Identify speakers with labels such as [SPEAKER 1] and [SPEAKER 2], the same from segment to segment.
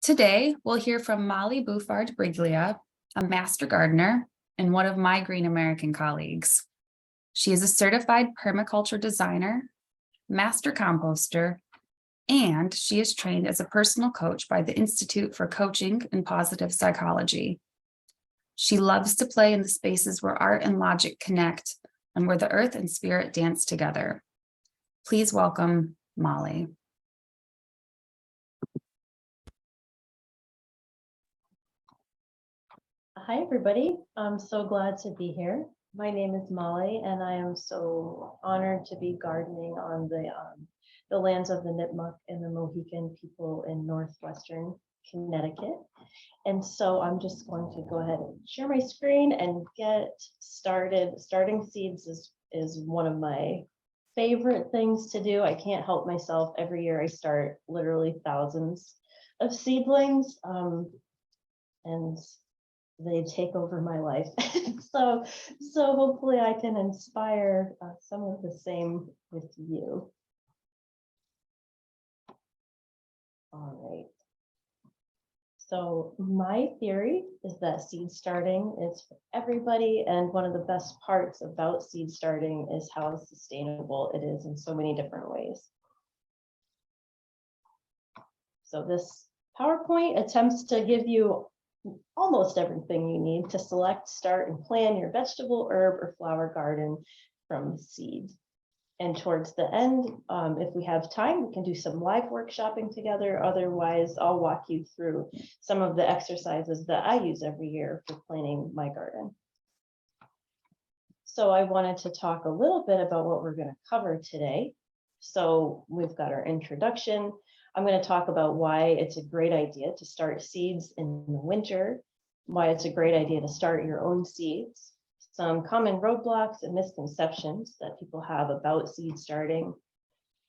[SPEAKER 1] Today, we'll hear from Molly Bouffard-Briglia, a master gardener and one of my Green American colleagues. She is a certified permaculture designer, master composter, and she is trained as a personal coach by the Institute for Coaching and Positive Psychology. She loves to play in the spaces where art and logic connect and where the earth and spirit dance together. Please welcome Molly.
[SPEAKER 2] Hi, everybody. I'm so glad to be here. My name is Molly, and I am so honored to be gardening on the lands of the Nipmuc and the Mohican people in northwestern Connecticut. And so I'm just going to go ahead and share my screen and get started. Starting seeds is one of my favorite things to do. I can't help myself. Every year I start literally thousands of seedlings. And they take over my life. so hopefully I can inspire some of the same with you. All right. So my theory is that seed starting is for everybody, and one of the best parts about seed starting is how sustainable it is in so many different ways. So this PowerPoint attempts to give you almost everything you need to select, start, and plan your vegetable, herb, or flower garden from seed. And towards the end, if we have time, we can do some live workshopping together. Otherwise, I'll walk you through some of the exercises that I use every year for planning my garden. So I wanted to talk a little bit about what we're going to cover today. So we've got our introduction. I'm going to talk about why it's a great idea to start seeds in the winter, why it's a great idea to start your own seeds, some common roadblocks and misconceptions that people have about seed starting,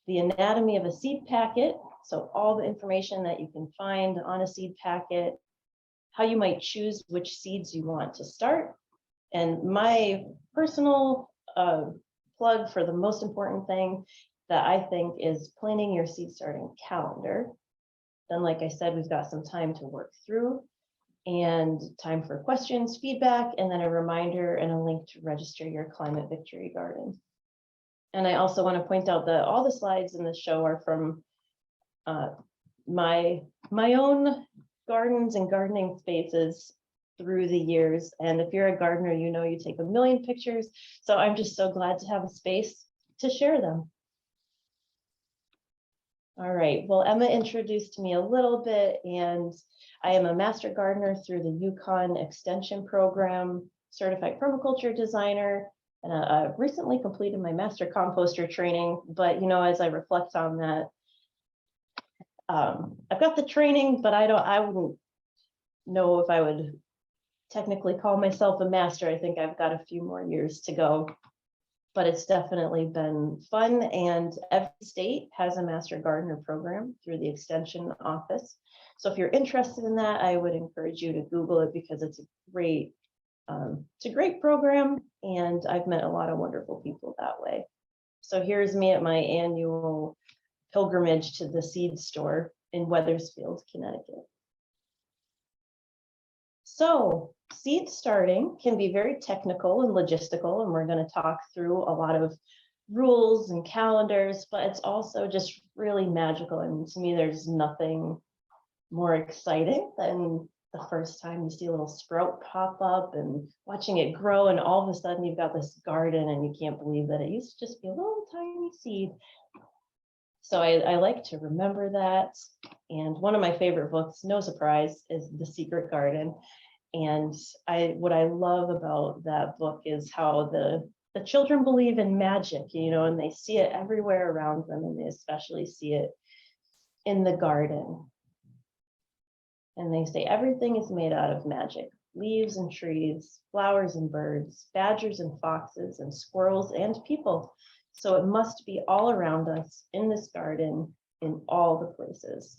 [SPEAKER 2] the anatomy of a seed packet, so all the information that you can find on a seed packet, how you might choose which seeds you want to start, and my personal plug for the most important thing that I think is planning your seed starting calendar. Then, like I said, we've got some time to work through and time for questions, feedback, and then a reminder and a link to register your Climate Victory Garden. And I also want to point out that all the slides in the show are from my own gardens and gardening spaces through the years. And if you're a gardener, you know you take a million pictures. So I'm just so glad to have a space to share them. All right, well, Emma introduced me a little bit, and I am a master gardener through the Yukon Extension Program, certified permaculture designer, and I recently completed my master composter training. But, you know, as I reflect on that, I've got the training, but I wouldn't know if I would technically call myself a master. I think I've got a few more years to go. But it's definitely been fun, and every state has a master gardener program through the extension office. So if you're interested in that, I would encourage you to Google it, because it's a great program, and I've met a lot of wonderful people that way. So here's me at my annual pilgrimage to the seed store in Wethersfield, Connecticut. So seed starting can be very technical and logistical, and we're going to talk through a lot of rules and calendars, but it's also just really magical. And to me, there's nothing more exciting than the first time you see a little sprout pop up and watching it grow, and all of a sudden you've got this garden and you can't believe that it used to just be a little tiny seed. So I like to remember that. And one of my favorite books, no surprise, is The Secret Garden. And what I love about that book is how the children believe in magic, you know, and they see it everywhere around them, and they especially see it in the garden. And they say everything is made out of magic: leaves and trees, flowers and birds, badgers and foxes, and squirrels and people. So it must be all around us in this garden, in all the places.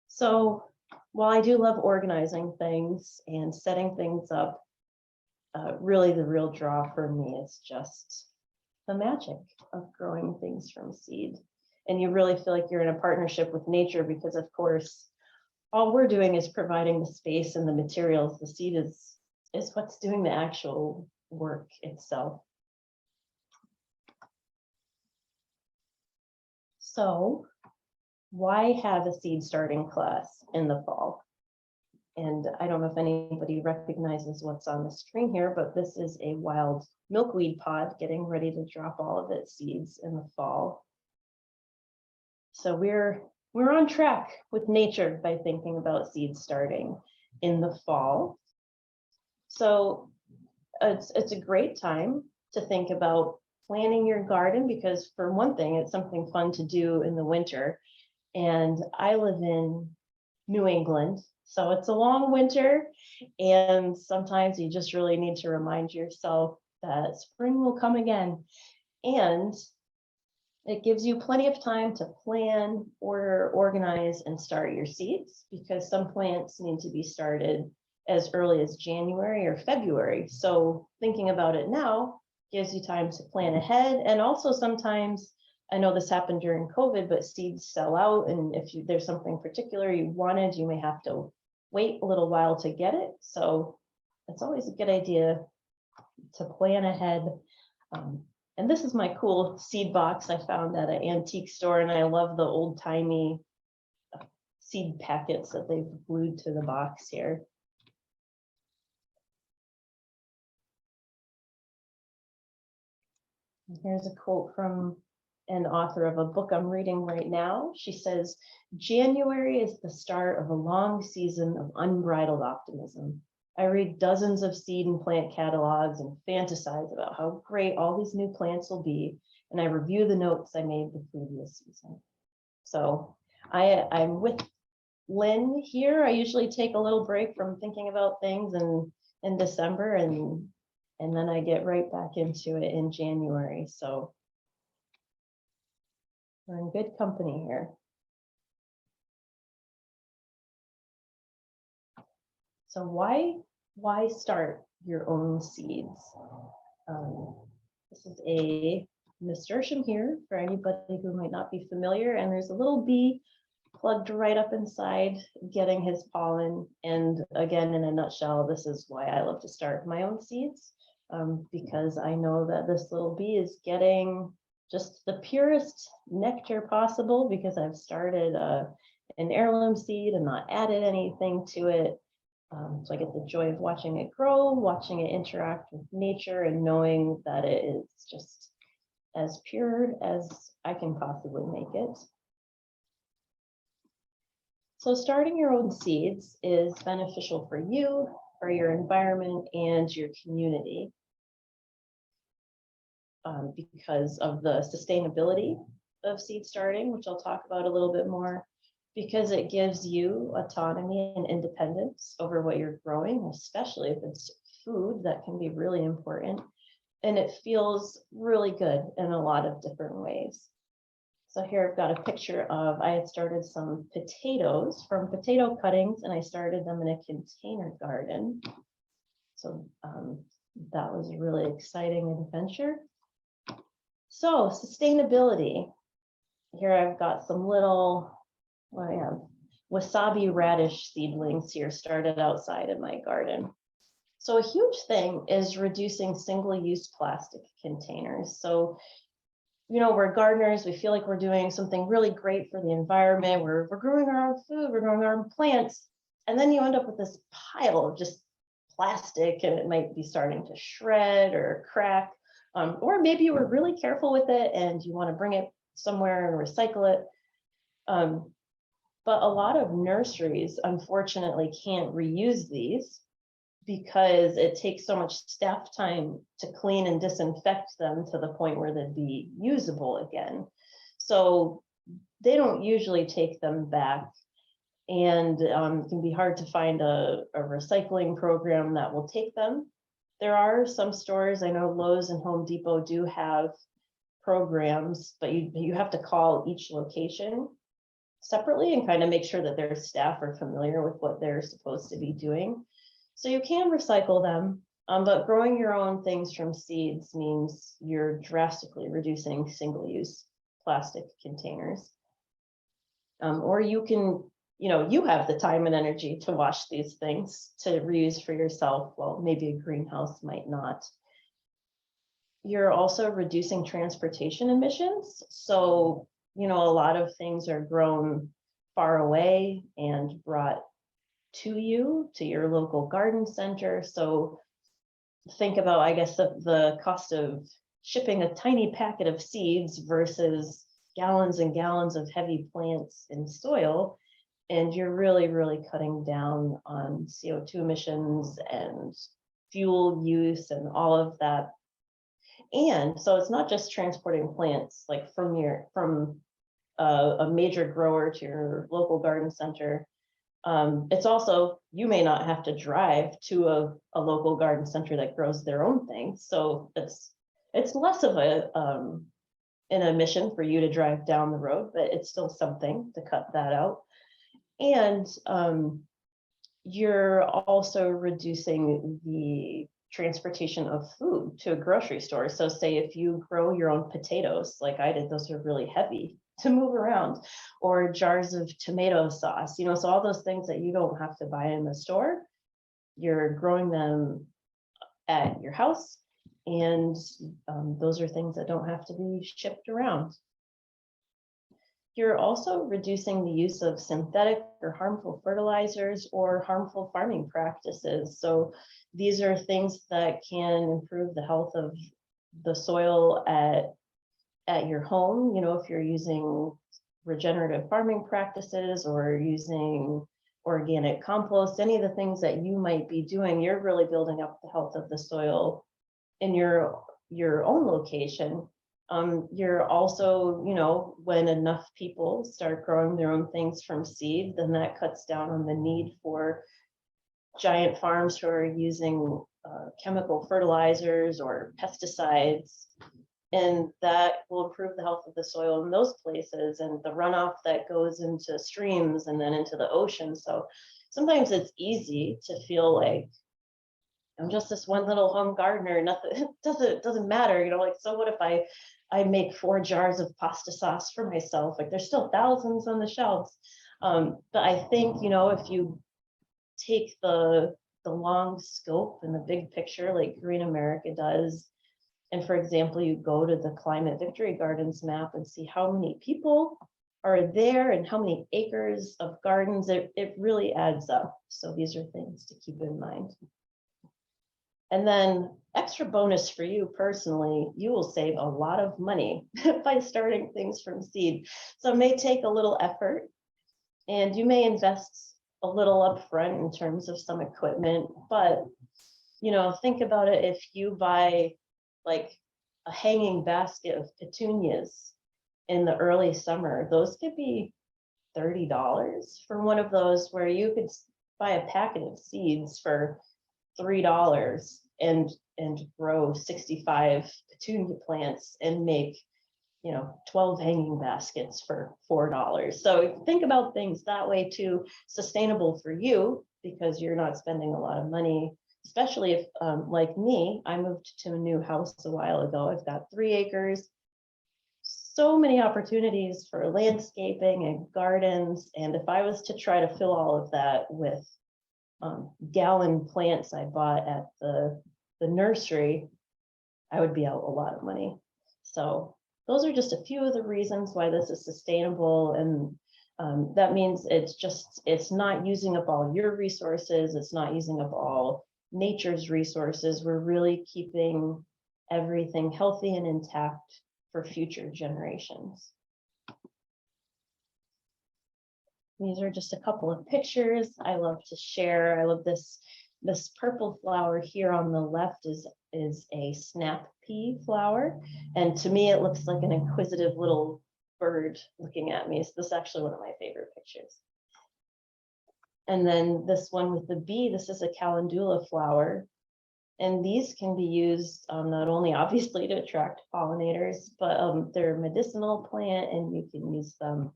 [SPEAKER 2] So while I do love organizing things and setting things up, really the real draw for me is just the magic of growing things from seed. And you really feel like you're in a partnership with nature, because of course, all we're doing is providing the space and the materials. The seed is what's doing the actual work itself. So why have a seed starting class in the fall? And I don't know if anybody recognizes what's on the screen here, but this is a wild milkweed pod getting ready to drop all of its seeds in the fall. So we're on track with nature by thinking about seed starting in the fall. So it's a great time to think about planting your garden, because for one thing, it's something fun to do in the winter. And I live in New England, so it's a long winter, and sometimes you just really need to remind yourself that spring will come again. And it gives you plenty of time to plan, order, organize, and start your seeds, because some plants need to be started as early as January or February. So thinking about it now gives you time to plan ahead. And also sometimes, I know this happened during COVID, but seeds sell out. And if there's something particular you wanted, you may have to wait a little while to get it. So it's always a good idea to plan ahead. And this is my cool seed box I found at an antique store, and I love the old timey seed packets that they've glued to the box here. And here's a quote from an author of a book I'm reading right now. She says, "January is the start of a long season of unbridled optimism. I read dozens of seed and plant catalogs and fantasize about how great all these new plants will be, and I review the notes I made the previous season." So I'm with Lynn here. I usually take a little break from thinking about things in December, and then I get right back into it in January. So we're in good company here. So why start your own seeds? This is a nasturtium here for anybody who might not be familiar, and there's a little bee plugged right up inside getting his pollen. And again, in a nutshell, this is why I love to start my own seeds, because I know that this little bee is getting just the purest nectar possible, because I've started an heirloom seed and not added anything to it. So I get the joy of watching it grow, watching it interact with nature, and knowing that it is just as pure as I can possibly make it. So starting your own seeds is beneficial for you, for your environment, and your community, because of the sustainability of seed starting, which I'll talk about a little bit more, because it gives you autonomy and independence over what you're growing, especially if it's food. That can be really important. And it feels really good in a lot of different ways. So here I've got a picture of, I had started some potatoes from potato cuttings, and I started them in a container garden. So that was a really exciting adventure. So sustainability. Here I've got some little, well, I have wasabi radish seedlings here started outside in my garden. So a huge thing is reducing single-use plastic containers. So, you know, we're gardeners, we feel like we're doing something really great for the environment. We're growing our own food, we're growing our own plants, and then you end up with this pile of just plastic, and it might be starting to shred or crack. Or maybe you were really careful with it and you want to bring it somewhere and recycle it. But a lot of nurseries, unfortunately, can't reuse these because it takes so much staff time to clean and disinfect them to the point where they'd be usable again. So they don't usually take them back, and it can be hard to find a recycling program that will take them. There are some stores, I know Lowe's and Home Depot do have programs, but you have to call each location separately and kind of make sure that their staff are familiar with what they're supposed to be doing. So you can recycle them, but growing your own things from seeds means you're drastically reducing single-use plastic containers. Or you can you have the time and energy to wash these things to reuse for yourself. Well, maybe a greenhouse might not. You're also reducing transportation emissions. So, a lot of things are grown far away and brought to you, to your local garden center. So think about, I guess, the cost of shipping a tiny packet of seeds versus gallons and gallons of heavy plants in soil. And you're really, really cutting down on CO2 emissions and fuel use and all of that. And so it's not just transporting plants like from a major grower to your local garden center. It's also, you may not have to drive to a local garden center that grows their own things. So it's less of an emission for you to drive down the road, but it's still something to cut that out. And you're also reducing the transportation of food to a grocery store. So say if you grow your own potatoes, like I did, those are really heavy to move around, or jars of tomato sauce, so all those things that you don't have to buy in the store, you're growing them at your house. And those are things that don't have to be shipped around. You're also reducing the use of synthetic or harmful fertilizers or harmful farming practices. So these are things that can improve the health of the soil at your home. If you're using regenerative farming practices or using organic compost, any of the things that you might be doing, you're really building up the health of the soil in your own location. You're also, when enough people start growing their own things from seed, then that cuts down on the need for giant farms who are using chemical fertilizers or pesticides. And that will improve the health of the soil in those places and the runoff that goes into streams and then into the ocean. So sometimes it's easy to feel like I'm just this one little home gardener, nothing doesn't matter, like, so what if I make 4 jars of pasta sauce for myself? Like, there's still thousands on the shelves. But I think, if you take the long scope and the big picture like Green America does, and for example, you go to the Climate Victory Gardens map and see how many people are there and how many acres of gardens, it really adds up. So these are things to keep in mind. And then extra bonus for you personally, you will save a lot of money by starting things from seed. So it may take a little effort and you may invest a little upfront in terms of some equipment, but think about it. If you buy like a hanging basket of petunias in the early summer, those could be $30 for one of those, where you could buy a packet of seeds for $3 and grow 65 petunia plants and make 12 hanging baskets for $4. So think about things that way too, sustainable for you because you're not spending a lot of money, especially if like me, I moved to a new house a while ago. I've got 3 acres, so many opportunities for landscaping and gardens. And if I was to try to fill all of that with gallon plants I bought at the nursery, I would be out a lot of money. So those are just a few of the reasons why this is sustainable. And that means it's not using up all your resources. It's not using up all nature's resources. We're really keeping everything healthy and intact for future generations. These are just a couple of pictures I love to share. I love this purple flower here on the left is a snap pea flower. And to me, it looks like an inquisitive little bird looking at me. So this is actually one of my favorite pictures. And then this one with the bee, this is a calendula flower. And these can be used not only obviously to attract pollinators, but they're a medicinal plant and you can use them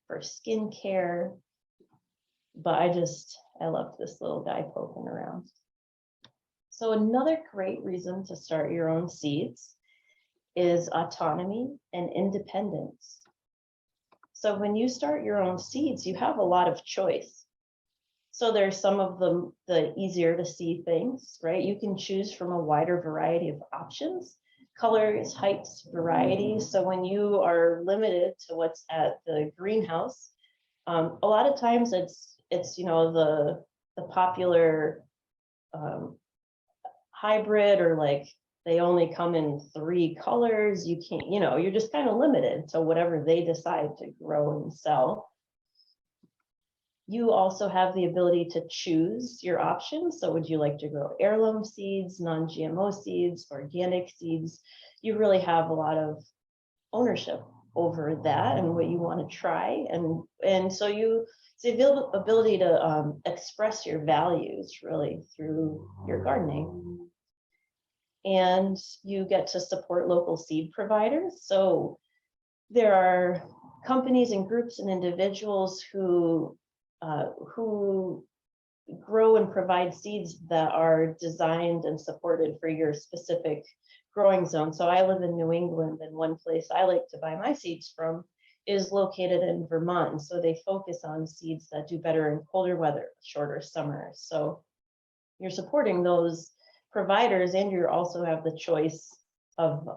[SPEAKER 2] for skincare. But I love this little guy poking around. So another great reason to start your own seeds is autonomy and independence. So when you start your own seeds, you have a lot of choice. So there's some of the easier to see things, right? You can choose from a wider variety of options, colors, heights, varieties. So when you are limited to what's at the greenhouse, a lot of times it's the popular hybrid, or like they only come in 3 colors. You can't, you're just kind of limited to whatever they decide to grow and sell. You also have the ability to choose your options. So would you like to grow heirloom seeds, non-GMO seeds, organic seeds? You really have a lot of ownership over that and what you want to try. And so it's the ability to express your values really through your gardening. And you get to support local seed providers. So there are companies and groups and individuals who grow and provide seeds that are designed and supported for your specific growing zone. So I live in New England, and one place I like to buy my seeds from is located in Vermont. And so they focus on seeds that do better in colder weather, shorter summers. So you're supporting those providers, and you also have the choice of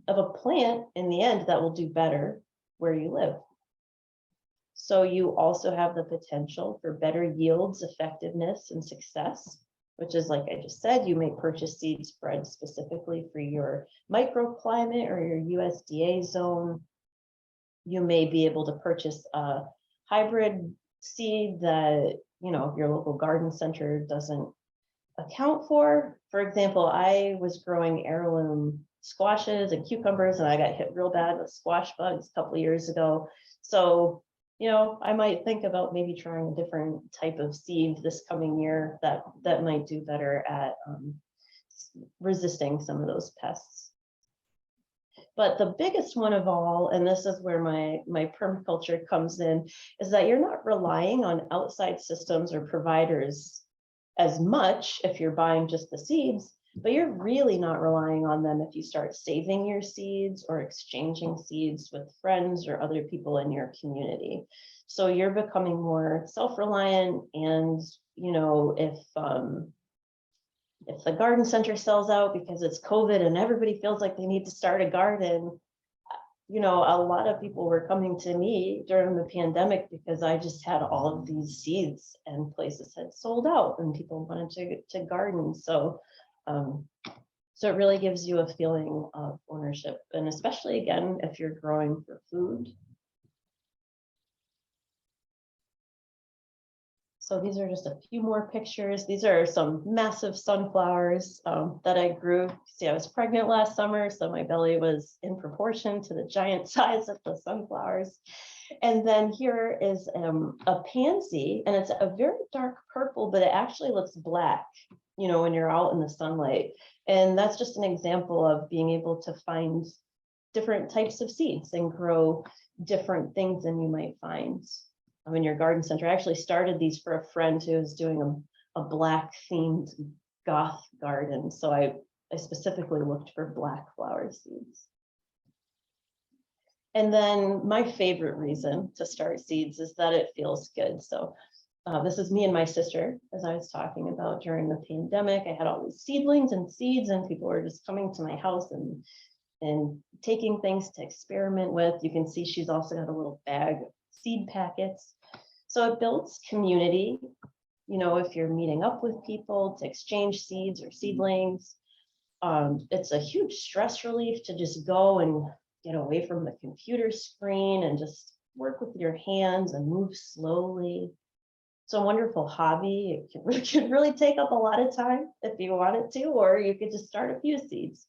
[SPEAKER 2] a plant in the end that will do better where you live. So you also have the potential for better yields, effectiveness, and success, which is, like I just said, you may purchase seeds bred specifically for your microclimate or your USDA zone. You may be able to purchase a hybrid seed that, your local garden center doesn't account for. For example, I was growing heirloom squashes and cucumbers, and I got hit real bad with squash bugs a couple of years ago. So I might think about maybe trying a different type of seed this coming year that might do better at resisting some of those pests. But the biggest one of all, and this is where my permaculture comes in, is that you're not relying on outside systems or providers as much if you're buying just the seeds, but you're really not relying on them if you start saving your seeds or exchanging seeds with friends or other people in your community. So you're becoming more self-reliant, and if the garden center sells out because it's COVID and everybody feels like they need to start a garden, a lot of people were coming to me during the pandemic because I just had all of these seeds and places had sold out and people wanted to garden. So it really gives you a feeling of ownership, and especially again, if you're growing for food. So these are just a few more pictures. These are some massive sunflowers that I grew. See, I was pregnant last summer, so my belly was in proportion to the giant size of the sunflowers. And then here is a pansy, and it's a very dark purple, but it actually looks black, when you're out in the sunlight. And that's just an example of being able to find different types of seeds and grow different things than you might find in your garden center. I actually started these for a friend who was doing a black themed goth garden. So I specifically looked for black flower seeds. And then my favorite reason to start seeds is that it feels good. So this is me and my sister, as I was talking about during the pandemic. I had all these seedlings and seeds, and people were just coming to my house and taking things to experiment with. You can see she's also got a little bag of seed packets. So it builds community, if you're meeting up with people to exchange seeds or seedlings. It's a huge stress relief to just go and get away from the computer screen and just work with your hands and move slowly. It's a wonderful hobby. It could really take up a lot of time if you wanted to, or you could just start a few seeds.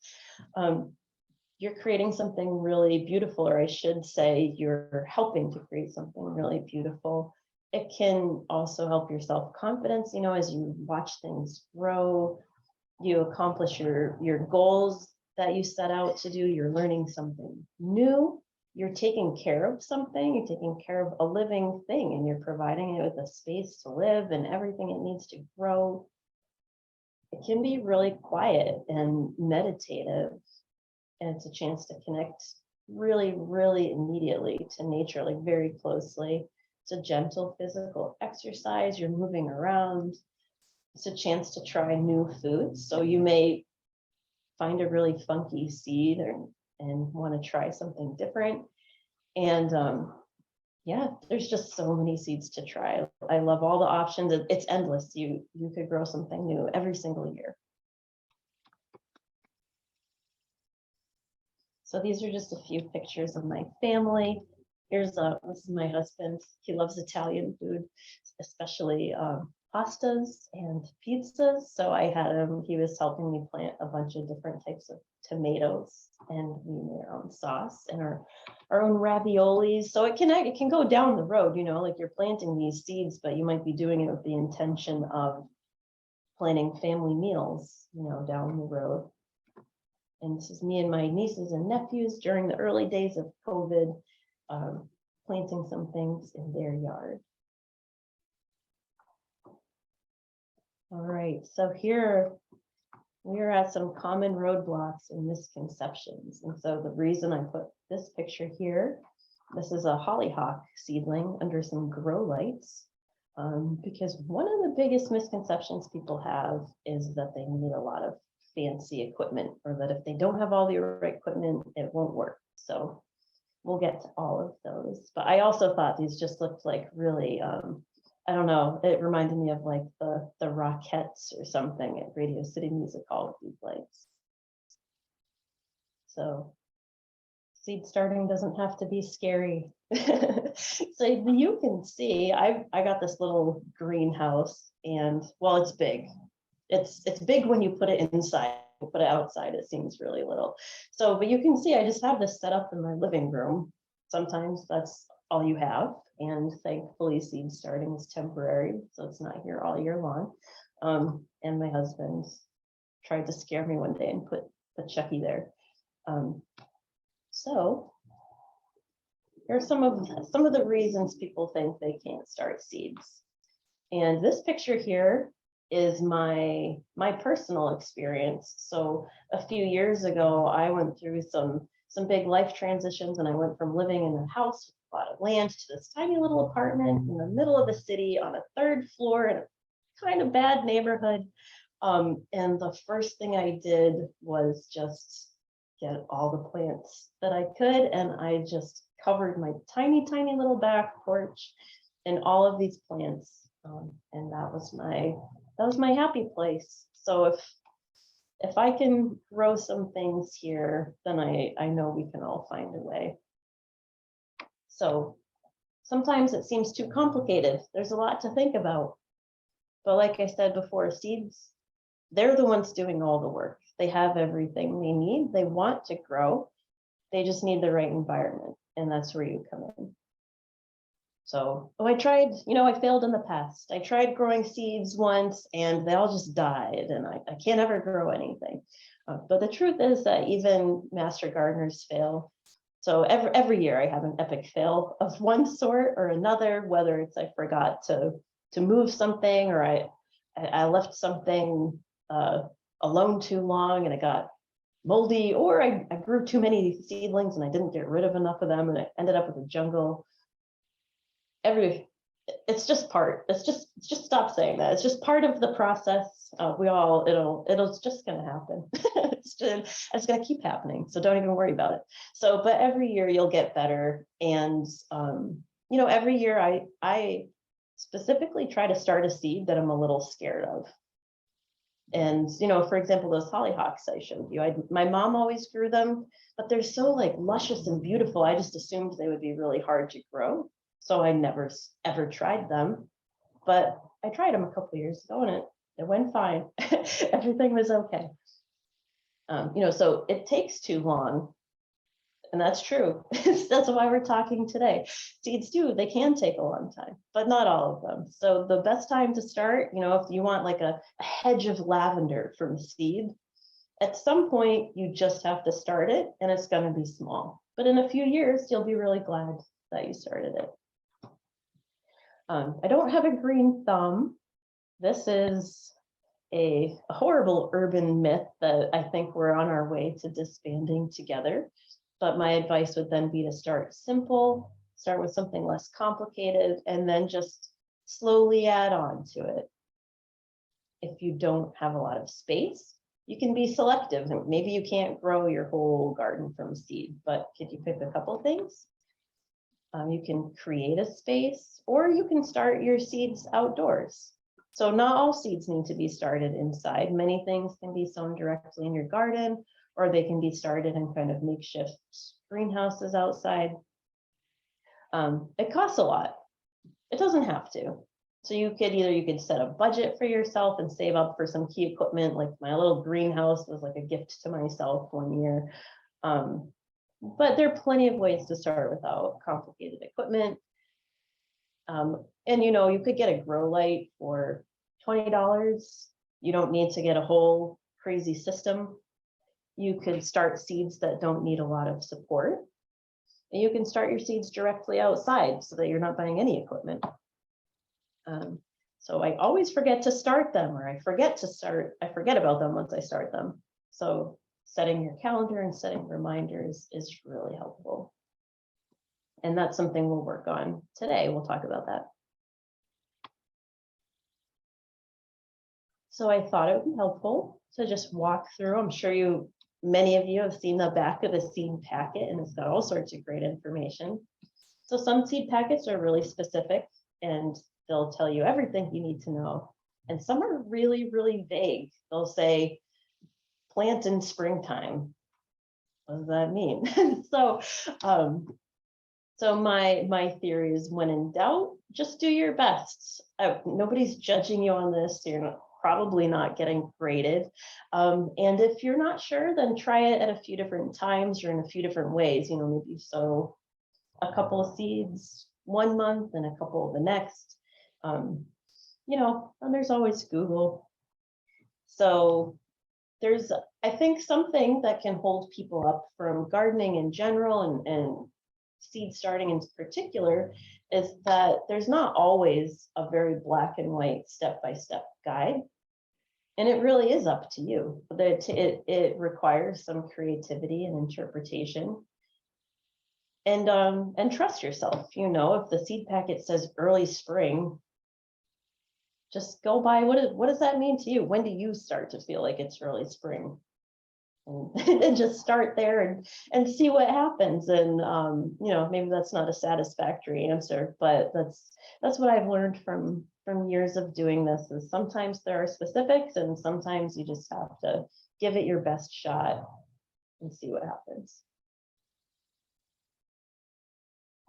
[SPEAKER 2] You're creating something really beautiful, or I should say you're helping to create something really beautiful. It can also help your self-confidence, as you watch things grow, you accomplish your goals that you set out to do, you're learning something new, you're taking care of something, you're taking care of a living thing, and you're providing it with a space to live and everything it needs to grow. It can be really quiet and meditative, and it's a chance to connect really, really immediately to nature, like very closely. It's a gentle physical exercise. You're moving around. It's a chance to try new foods. So you may find a really funky seed and want to try something different. And yeah, there's just so many seeds to try. I love all the options. It's endless. You could grow something new every single year. So these are just a few pictures of my family. Here's this is my husband. He loves Italian food, especially pastas and pizzas. So I had him, he was helping me plant a bunch of different types of tomatoes, and we made our own sauce and our own raviolis. So it can go down the road, you know, like you're planting these seeds, but you might be doing it with the intention of planning family meals, you know, down the road. And this is me and my nieces and nephews during the early days of COVID, planting some things in their yard. All right, so here we are at some common roadblocks and misconceptions. And so the reason I put this picture here, this is a hollyhock seedling under some grow lights, because one of the biggest misconceptions people have is that they need a lot of fancy equipment, or that if they don't have all the right equipment, it won't work. So we'll get to all of those. But I also thought these just looked like really, I don't know, it reminded me of like the Rockettes or something at Radio City Music Hall with these lights. So seed starting doesn't have to be scary. So you can see, I got this little greenhouse, and well, it's big. It's big when you put it inside. Put it outside, it seems really little. So, but you can see I just have this set up in my living room. Sometimes that's all you have, and thankfully seed starting is temporary, so it's not here all year long. And my husband tried to scare me one day and put the Chucky there. So here are some of the reasons people think they can't start seeds. And this picture here is my personal experience. So a few years ago, I went through some big life transitions, and I went from living in a house with a lot of land to this tiny little apartment in the middle of the city on a 3rd floor in a kind of bad neighborhood. And the first thing I did was just get all the plants that I could, and I just covered my tiny little back porch in all of these plants, and that was my happy place. So if I can grow some things here, then I know we can all find a way. So sometimes it seems too complicated. There's a lot to think about. But like I said before, seeds, they're the ones doing all the work. They have everything they need. They want to grow. They just need the right environment. And that's where you come in. So, I tried, I failed in the past. I tried growing seeds once, and they all just died, and I can't ever grow anything. But the truth is that even master gardeners fail. So every year I have an epic fail of one sort or another, whether it's I forgot to move something, or I left something alone too long and it got moldy, or I grew too many seedlings and I didn't get rid of enough of them and I ended up with a jungle. It's just stop saying that. It's just part of the process. It's just gonna happen. It's gonna keep happening. So don't even worry about it. So, but every year you'll get better. And, every year I specifically try to start a seed that I'm a little scared of. And, for example, those hollyhocks I showed you, my mom always grew them, but they're so like luscious and beautiful. I just assumed they would be really hard to grow. So I never ever tried them, but I tried them a couple of years ago and it went fine. Everything was okay. So it takes too long, and that's true. That's why we're talking today. Seeds they can take a long time, but not all of them. So the best time to start, if you want like a hedge of lavender from seed, at some point you just have to start it, and it's going to be small. But in a few years, you'll be really glad that you started it. I don't have a green thumb. This is a horrible urban myth that I think we're on our way to disbanding together. But my advice would then be to start simple, start with something less complicated, and then just slowly add on to it. If you don't have a lot of space, you can be selective. Maybe you can't grow your whole garden from seed, but could you pick a couple things? You can create a space, or you can start your seeds outdoors. So not all seeds need to be started inside. Many things can be sown directly in your garden, or they can be started in kind of makeshift greenhouses outside. It costs a lot. It doesn't have to. So you could set a budget for yourself and save up for some key equipment. Like my little greenhouse was like a gift to myself one year. But there are plenty of ways to start without complicated equipment. And you could get a grow light for $20. You don't need to get a whole crazy system. You could start seeds that don't need a lot of support. And you can start your seeds directly outside so that you're not buying any equipment. So I always forget to start them, or I forget about them once I start them. So setting your calendar and setting reminders is really helpful. And that's something we'll work on today. We'll talk about that. So I thought it would be helpful to just walk through. I'm sure many of you have seen the back of a seed packet, and it's got all sorts of great information. So some seed packets are really specific and they'll tell you everything you need to know. And some are really, really vague. They'll say, plant in springtime. What does that mean? So my theory is, when in doubt, just do your best. Nobody's judging you on this. You're probably not getting graded. And if you're not sure, then try it at a few different times or in a few different ways. Maybe sow a couple of seeds one month and a couple the next. And there's always Google. So there's, I think, something that can hold people up from gardening in general and seed starting in particular, is that there's not always a very black and white step-by-step guide. And it really is up to you. It requires some creativity and interpretation. And trust yourself. If the seed packet says early spring, just go by what does that mean to you? When do you start to feel like it's early spring? And just start there and see what happens. And maybe that's not a satisfactory answer, but that's what I've learned from years of doing this, is sometimes there are specifics and sometimes you just have to give it your best shot and see what happens.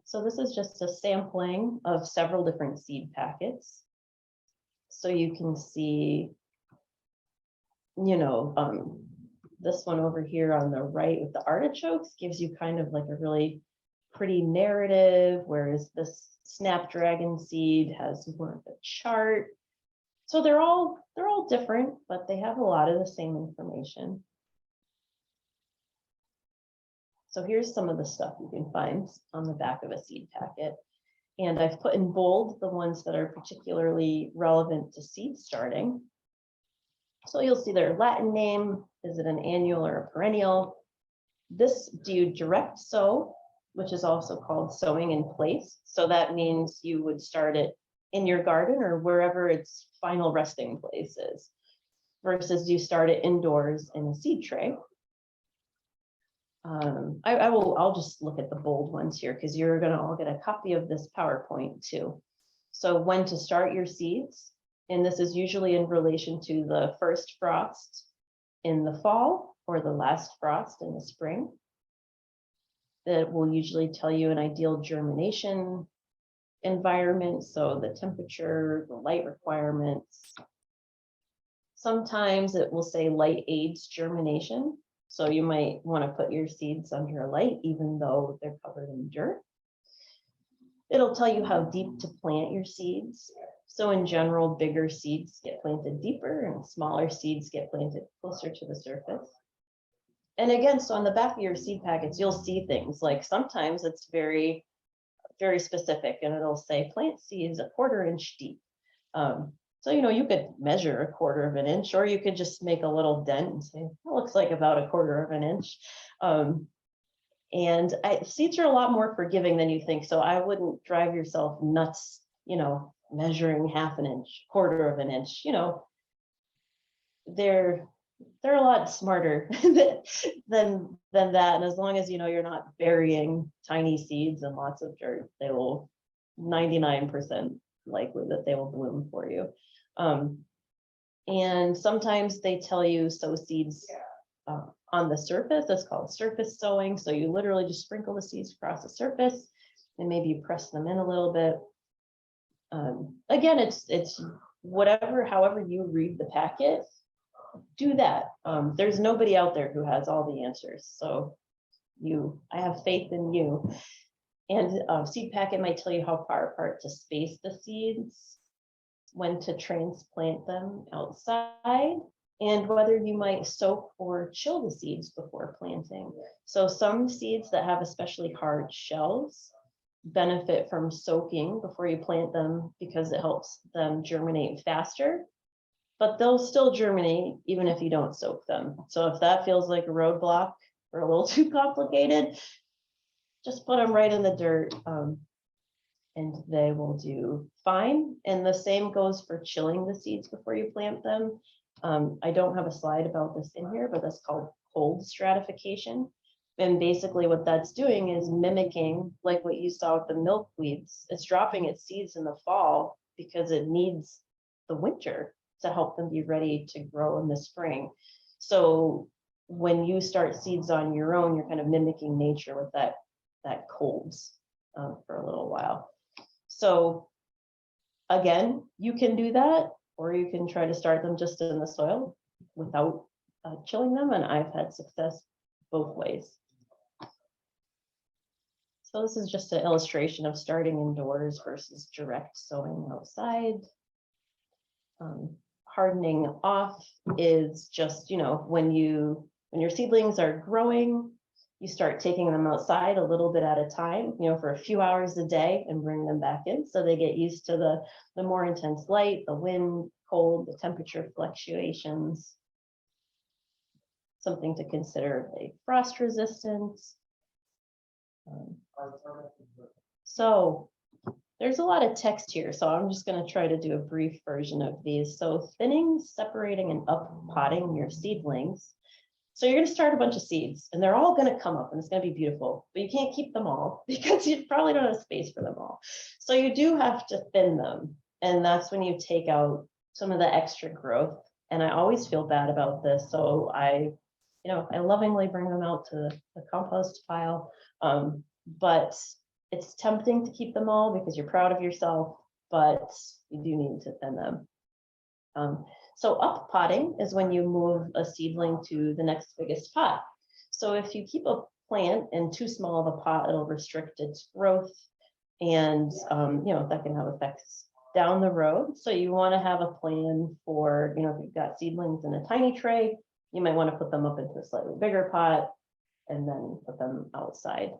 [SPEAKER 2] So this is just a sampling of several different seed packets. So you can see, this one over here on the right with the artichokes gives you kind of like a really pretty narrative, whereas this snapdragon seed has more of a chart. So they're all different, but they have a lot of the same information. So here's some of the stuff you can find on the back of a seed packet. And I've put in bold the ones that are particularly relevant to seed starting. So you'll see their Latin name. Is it an annual or a perennial? Do you direct sow, which is also called sowing in place. So that means you would start it in your garden or wherever its final resting place is, versus you start it indoors in a seed tray. I'll just look at the bold ones here because you're going to all get a copy of this PowerPoint too. So when to start your seeds, and this is usually in relation to the first frost in the fall or the last frost in the spring. That will usually tell you an ideal germination environment, so the temperature, the light requirements. Sometimes it will say light aids germination. So you might want to put your seeds under a light, even though they're covered in dirt. It'll tell you how deep to plant your seeds. So in general, bigger seeds get planted deeper and smaller seeds get planted closer to the surface. And again, so on the back of your seed packets, you'll see things like sometimes it's very, very specific and it'll say plant seeds 1/4 inch deep. So, you could measure 1/4 inch, or you could just make a little dent and say, it looks like about 1/4 inch. And seeds are a lot more forgiving than you think. So I wouldn't drive yourself nuts, measuring half an inch, quarter of an inch, they're a lot smarter than that. And as long as you're not burying tiny seeds in lots of dirt, they will 99% likely that they will bloom for you. And sometimes they tell you sow seeds on the surface. That's called surface sowing. So you literally just sprinkle the seeds across the surface and maybe you press them in a little bit. Again, it's whatever, however you read the packet, do that. There's nobody out there who has all the answers. So I have faith in you. And seed packet might tell you how far apart to space the seeds, when to transplant them outside, and whether you might soak or chill the seeds before planting. So some seeds that have especially hard shells benefit from soaking before you plant them because it helps them germinate faster, but they'll still germinate even if you don't soak them. So if that feels like a roadblock or a little too complicated, just put them right in the dirt and they will do fine. And the same goes for chilling the seeds before you plant them. I don't have a slide about this in here, but that's called cold stratification. And basically what that's doing is mimicking like what you saw with the milkweeds. It's dropping its seeds in the fall because it needs the winter to help them be ready to grow in the spring. So when you start seeds on your own, you're kind of mimicking nature with that colds for a little while. So again, you can do that, or you can try to start them just in the soil without chilling them. And I've had success both ways. So this is just an illustration of starting indoors versus direct sowing outside. Hardening off is just, when your seedlings are growing, you start taking them outside a little bit at a time, for a few hours a day, and bring them back in so they get used to the more intense light, the wind, cold, the temperature fluctuations. Something to consider, like frost resistance. So there's a lot of text here, so I'm just going to try to do a brief version of these. So thinning, separating, and up-potting your seedlings. So you're going to start a bunch of seeds, and they're all going to come up, and it's going to be beautiful, but you can't keep them all because you probably don't have space for them all. So you do have to thin them, and that's when you take out some of the extra growth. And I always feel bad about this, so I lovingly bring them out to the compost pile, but it's tempting to keep them all because you're proud of yourself, but you do need to thin them. So up potting is when you move a seedling to the next biggest pot. So if you keep a plant in too small of a pot, it'll restrict its growth, and that can have effects down the road. So you want to have a plan for, if you've got seedlings in a tiny tray, you might want to put them up into a slightly bigger pot and then put them outside.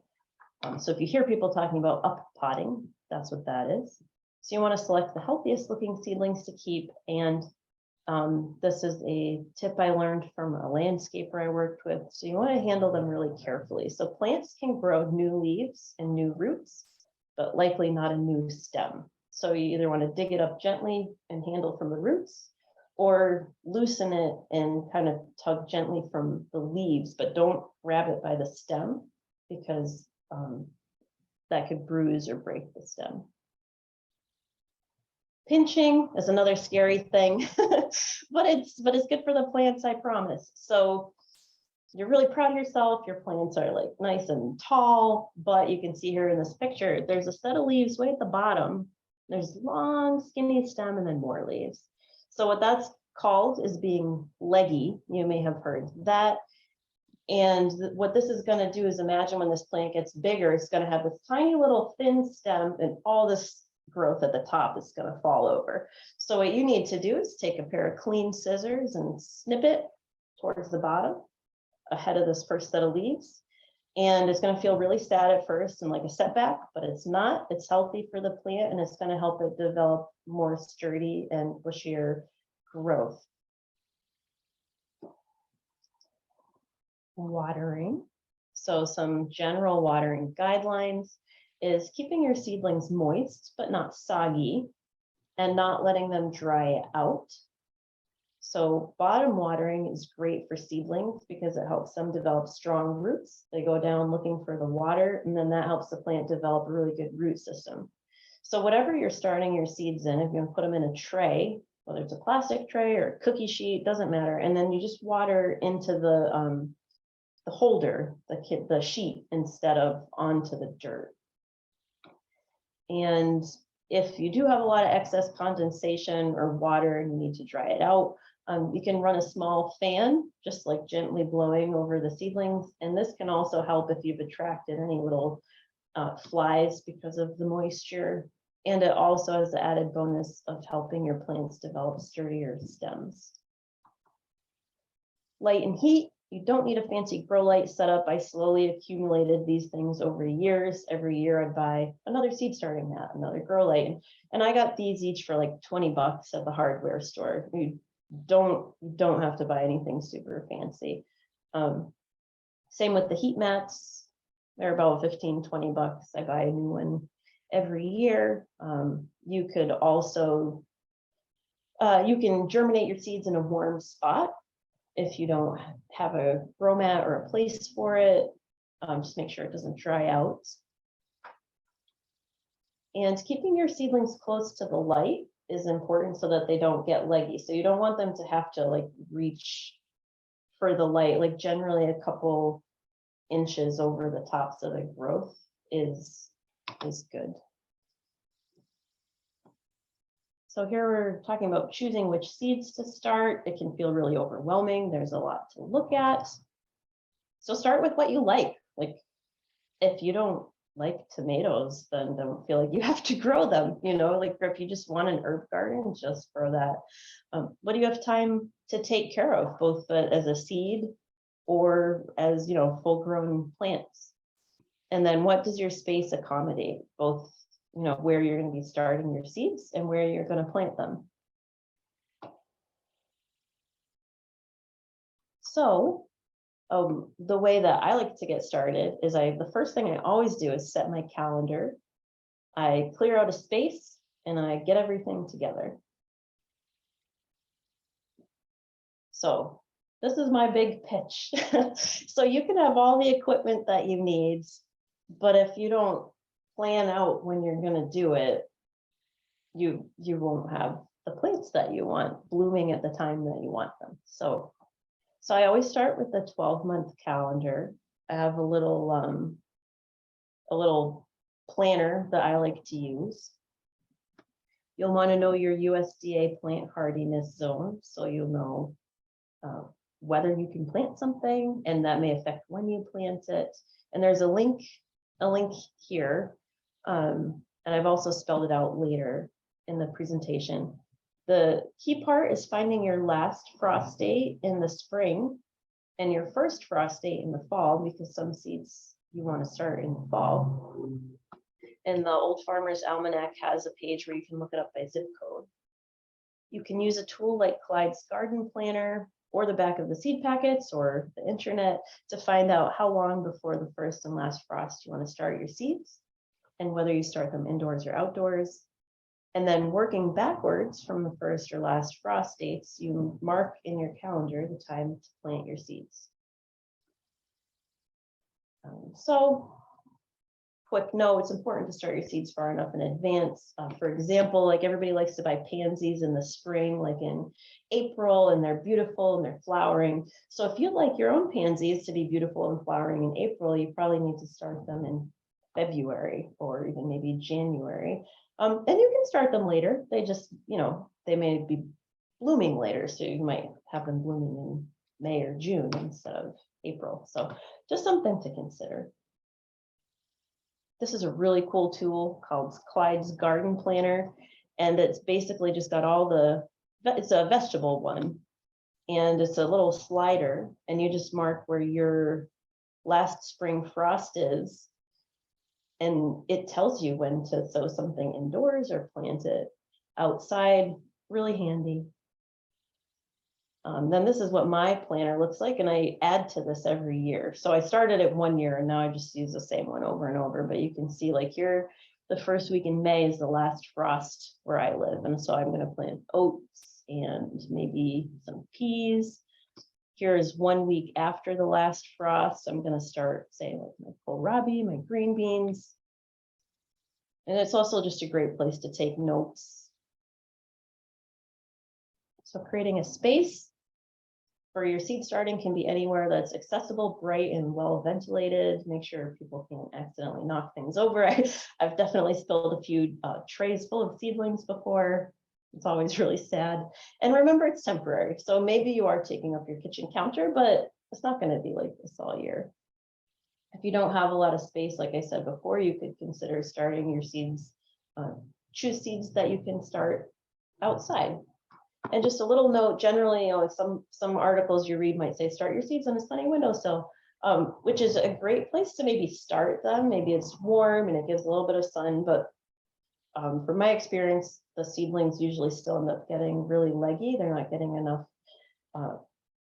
[SPEAKER 2] So if you hear people talking about up potting, that's what that is. So you want to select the healthiest looking seedlings to keep. And this is a tip I learned from a landscaper I worked with. So you want to handle them really carefully. So plants can grow new leaves and new roots, but likely not a new stem. So you either want to dig it up gently and handle from the roots, or loosen it and kind of tug gently from the leaves, but don't grab it by the stem because that could bruise or break the stem. Pinching is another scary thing, but it's good for the plants, I promise. So you're really proud of yourself. Your plants are like nice and tall, but you can see here in this picture, there's a set of leaves way at the bottom. There's long, skinny stem and then more leaves. So what that's called is being leggy. You may have heard that. And what this is going to do is, imagine when this plant gets bigger, it's going to have this tiny little thin stem and all this growth at the top is going to fall over. So what you need to do is take a pair of clean scissors and snip it towards the bottom ahead of this first set of leaves. And it's going to feel really sad at first and like a setback, but it's not. It's healthy for the plant, and it's going to help it develop more sturdy and bushier growth. Watering. So some general watering guidelines is keeping your seedlings moist but not soggy, and not letting them dry out. So bottom watering is great for seedlings because it helps them develop strong roots. They go down looking for the water, and then that helps the plant develop a really good root system. So whatever you're starting your seeds in, if you're going to put them in a tray, whether it's a plastic tray or a cookie sheet, doesn't matter. And then you just water into the holder, the sheet, instead of onto the dirt. And if you do have a lot of excess condensation or water and you need to dry it out, you can run a small fan, just like gently blowing over the seedlings. And this can also help if you've attracted any little flies because of the moisture. And it also has the added bonus of helping your plants develop sturdier stems. Light and heat. You don't need a fancy grow light setup. I slowly accumulated these things over years. Every year I'd buy another seed starting mat, another grow light. And I got these each for like 20 bucks at the hardware store. You don't have to buy anything super fancy. Same with the heat mats. They're about 15, 20 bucks. I buy a new one every year. You could also, you can germinate your seeds in a warm spot. If you don't have a grow mat or a place for it, just make sure it doesn't dry out. And keeping your seedlings close to the light is important so that they don't get leggy. So you don't want them to have to like reach for the light, like generally a couple inches over the tops of the growth is good. So here we're talking about choosing which seeds to start. It can feel really overwhelming. There's a lot to look at. So start with what you like. Like if you don't like tomatoes, then don't feel like you have to grow them. You know, like if you just want an herb garden, just grow that. What do you have time to take care of, both as a seed or as, you know, full grown plants? And then what does your space accommodate, both, you know, where you're going to be starting your seeds and where you're going to plant them. So the way that I like to get started is the first thing I always do is set my calendar. I clear out a space and I get everything together. So this is my big pitch. So you can have all the equipment that you need, but if you don't plan out when you're going to do it, you won't have the plants that you want blooming at the time that you want them. So I always start with the 12-month calendar. I have a little planner that I like to use. You'll want to know your USDA plant hardiness zone, so you'll know whether you can plant something, and that may affect when you plant it. And there's a link here. And I've also spelled it out later in the presentation. The key part is finding your last frost date in the spring and your first frost date in the fall, because some seeds you want to start in the fall. And the Old Farmer's Almanac has a page where you can look it up by zip code. You can use a tool like Clyde's Garden Planner or the back of the seed packets or the internet to find out how long before the first and last frost you want to start your seeds, and whether you start them indoors or outdoors. And then working backwards from the first or last frost dates, you mark in your calendar the time to plant your seeds. So quick note, it's important to start your seeds far enough in advance. For example, like everybody likes to buy pansies in the spring, like in April, and they're beautiful and they're flowering. So if you'd like your own pansies to be beautiful and flowering in April, you probably need to start them in February or even maybe January. And you can start them later. They just, you know, they may be blooming later. So you might have them blooming in May or June instead of April. So just something to consider. This is a really cool tool called Clyde's Garden Planner. And it's basically just got it's a vegetable one. And it's a little slider. And you just mark where your last spring frost is. And it tells you when to sow something indoors or plant it outside. Really handy. Then this is what my planner looks like, and I add to this every year. So I started it 1 year, and now I just use the same one over and over. But you can see, like here, the first week in May is the last frost where I live, and so I'm going to plant oats and maybe some peas. Here is 1 week after the last frost. I'm going to start saying like my kohlrabi, my green beans, and it's also just a great place to take notes. So creating a space for your seed starting can be anywhere that's accessible, bright, and well ventilated. Make sure people can't accidentally knock things over. I've definitely spilled a few trays full of seedlings before. It's always really sad. And remember, it's temporary. So maybe you are taking up your kitchen counter, but it's not going to be like this all year. If you don't have a lot of space, like I said before, you could consider starting your seeds, choose seeds that you can start outside. And just a little note, generally, some articles you read might say start your seeds on a sunny windowsill, which is a great place to maybe start them. Maybe it's warm and it gives a little bit of sun, but from my experience, the seedlings usually still end up getting really leggy. They're not getting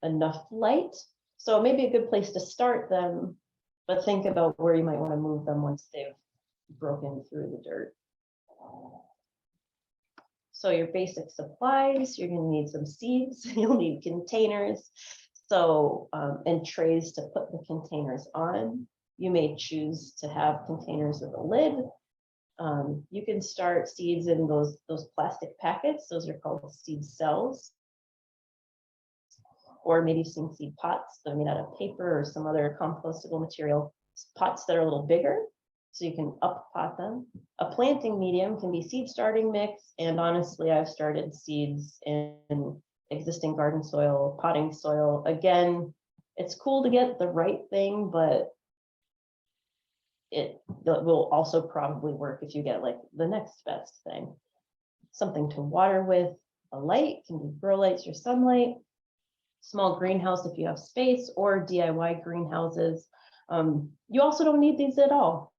[SPEAKER 2] enough light. So it may be a good place to start them, but think about where you might want to move them once they've broken through the dirt. So your basic supplies, you're going to need some seeds, you'll need containers, so and trays to put the containers on. You may choose to have containers with a lid. You can start seeds in those plastic packets. Those are called seed cells. Or maybe some seed pots that are made out of paper or some other compostable material. Pots that are a little bigger, so you can up pot them. A planting medium can be seed starting mix, and honestly, I've started seeds in existing garden soil, potting soil. Again, it's cool to get the right thing, but it will also probably work if you get like the next best thing. Something to water with, a light, can be grow lights or sunlight, small greenhouse if you have space, or DIY greenhouses. You also don't need these at all.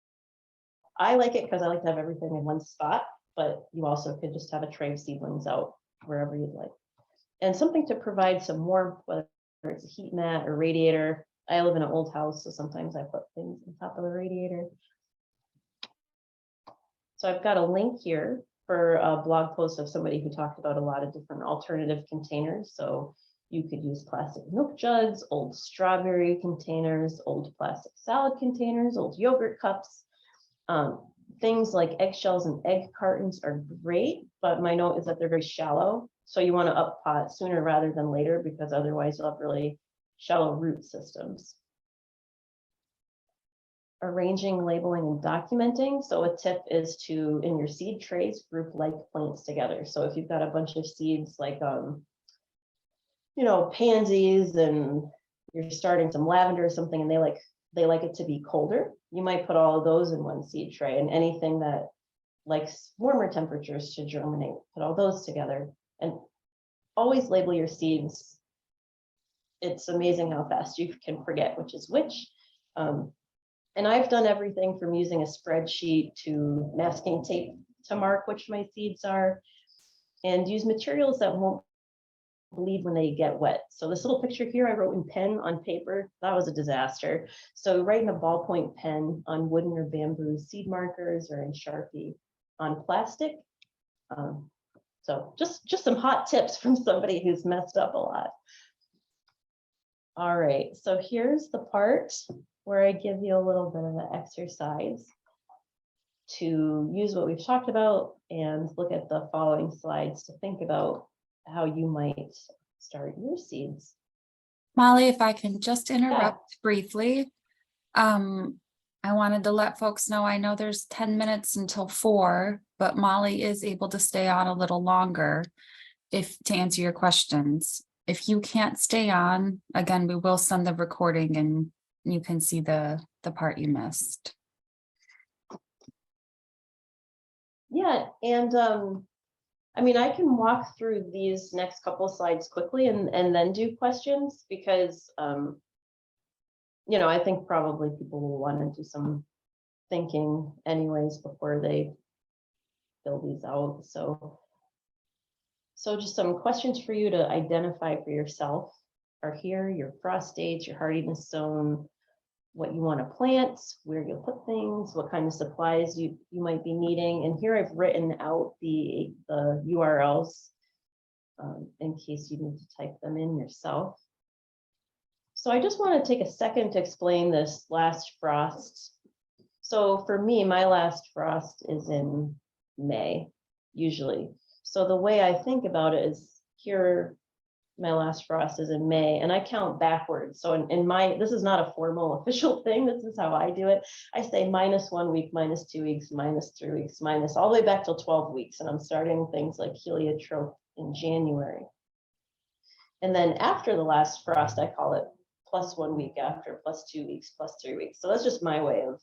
[SPEAKER 2] I like it because I like to have everything in one spot, but you also could just have a tray of seedlings out wherever you'd like. And something to provide some warmth, whether it's a heat mat or radiator. I live in an old house, so sometimes I put things on top of the radiator. So I've got a link here for a blog post of somebody who talked about a lot of different alternative containers. So you could use plastic milk jugs, old strawberry containers, old plastic salad containers, old yogurt cups. Things like eggshells and egg cartons are great, but my note is that they're very shallow. So you want to up pot sooner rather than later, because otherwise you'll have really shallow root systems. Arranging, labeling, and documenting. So a tip is to, in your seed trays, group like plants together. So if you've got a bunch of seeds like, pansies, and you're starting some lavender or something, and they like it to be colder, you might put all of those in one seed tray, and anything that likes warmer temperatures to germinate, put all those together. And always label your seeds. It's amazing how fast you can forget which is which. And I've done everything from using a spreadsheet to masking tape to mark which my seeds are, and use materials that won't bleed when they get wet. So this little picture here, I wrote in pen on paper. That was a disaster. So writing a ballpoint pen on wooden or bamboo seed markers, or in Sharpie on plastic. So just some hot tips from somebody who's messed up a lot. All right, so here's the part where I give you a little bit of an exercise to use what we've talked about and look at the following slides to think about how you might start your seeds.
[SPEAKER 1] Molly, if I can just interrupt briefly. I wanted to let folks know, I know there's 10 minutes until 4, but Molly is able to stay on a little longer to answer your questions. If you can't stay on, again, we will send the recording and you can see the part you missed.
[SPEAKER 2] Yeah, and I can walk through these next couple slides quickly and then do questions, because I think probably people will want to do some thinking anyways before they fill these out. So So just some questions for you to identify for yourself are here: your frost dates, your hardiness zone, what you want to plant, where you'll put things, what kind of supplies you might be needing. And here I've written out the URLs in case you need to type them in yourself. So I just want to take a second to explain this last frost. So for me, my last frost is in May, usually. So the way I think about it is here, my last frost is in May, and I count backwards. So in my, this is not a formal official thing. This is how I do it. I say -1 week, -2 weeks, -3 weeks, minus all the way back till 12 weeks. And I'm starting things like heliotrope in January. And then after the last frost, I call it +1 week after, +2 weeks, +3 weeks. So that's just my way of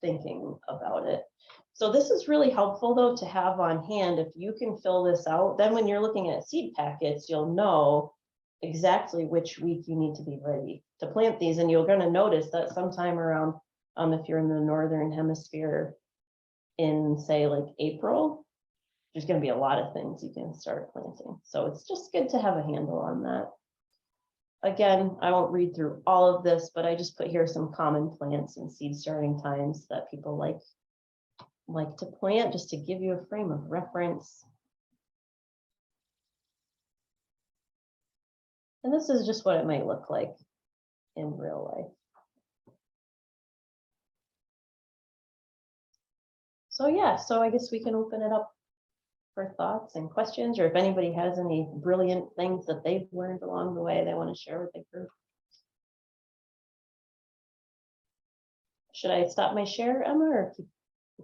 [SPEAKER 2] thinking about it. So this is really helpful though to have on hand. If you can fill this out, then when you're looking at seed packets, you'll know exactly which week you need to be ready to plant these. And you're going to notice that sometime around, if you're in the northern hemisphere, in say like April, there's going to be a lot of things you can start planting. So it's just good to have a handle on that. Again, I won't read through all of this, but I just put here some common plants and seed starting times that people like to plant, just to give you a frame of reference. And this is just what it might look like in real life. So yeah, so I guess we can open it up for thoughts and questions, or if anybody has any brilliant things that they've learned along the way they want to share with the group. Should I stop my share, Emma, or keep